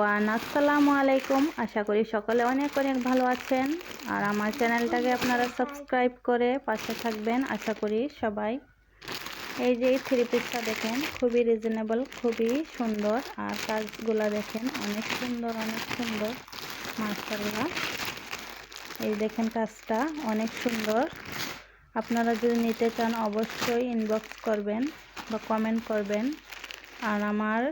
Everyone, আসসালামু আলাইকুম। আশা করি সকলে অনেক অনেক ভালো আছেন আর আমার চ্যানেলটাকে আপনারা সাবস্ক্রাইব করে পাশে থাকবেন। আশা করি সবাই। এই যে থ্রি পিসটা দেখেন, খুবই রিজনেবল, খুবই সুন্দর আর কাজগুলো দেখেন অনেক সুন্দর মাশাআল্লাহ। এই দেখেন কাজটা অনেক সুন্দর। আপনারা যদি নিতে চান অবশ্যই ইনবক্স করবেন বা কমেন্ট করবেন। আর আমার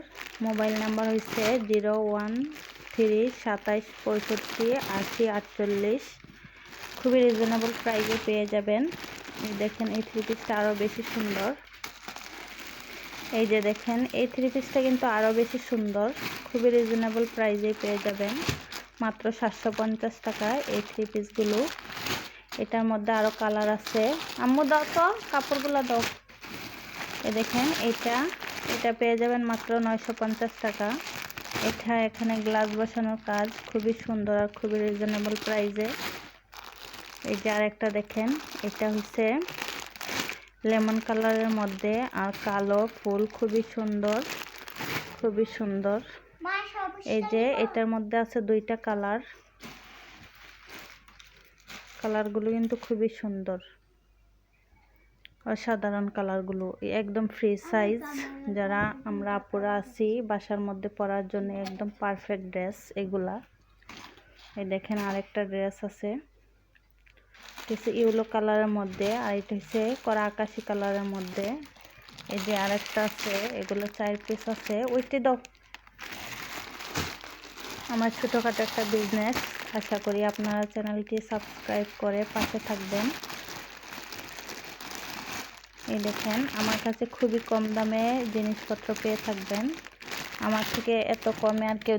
মোবাইল নাম্বার হচ্ছে 01327658048। খুবই রিজনেবল প্রাইসে পেয়ে যাবেন। এই দেখেন এই থ্রি পিসটা আরও বেশি সুন্দর। এই যে দেখেন এই থ্রি পিসটা কিন্তু আরও বেশি সুন্দর, খুবই রিজনেবল প্রাইসে পেয়ে যাবেন মাত্র 750 টাকায় এই থ্রি পিসগুলো। এটার মধ্যে আরও কালার আছে। আম্মু দাও তো কাপড়গুলো দাও। এই দেখেন এটা পেয়ে যাবেন মাত্র 950 টাকা। এটা এখানে গ্লাস বসানোর কাজ, খুবই সুন্দর আর খুবই রিজনেবল প্রাইসে। এই যে আরেকটা দেখেন, এটা হচ্ছে লেমন কালারের মধ্যে আর কালো ফুল, খুবই সুন্দর। এই যে এটার মধ্যে আছে দুইটা কালারগুলো কিন্তু খুবই সুন্দর, অসাধারণ কালারগুলো, একদম ফ্রি সাইজ। যারা আমরা আপুরা আছি বাসার মধ্যে পরার জন্য একদম পারফেক্ট ড্রেস এগুলা। এই দেখেন আরেকটা ড্রেস আছে, এটা হচ্ছে ইয়েলো কালারের মধ্যে, আর এটা হচ্ছে কড়া আকাশি কালারের মধ্যে। এই যে আরেকটা আছে, এগুলো 4 পিস আছে। ওইটি দাও। আমার ছোটোখাটো একটা বিজনেস, আশা করি আপনারা চ্যানেলটি সাবস্ক্রাইব করে পাশে থাকবেন। এই দেখেন আমার কাছে খুবই কম দামে জিনিসপত্র পেয়ে থাকবেন। আমার থেকে এত কমে আর কেউ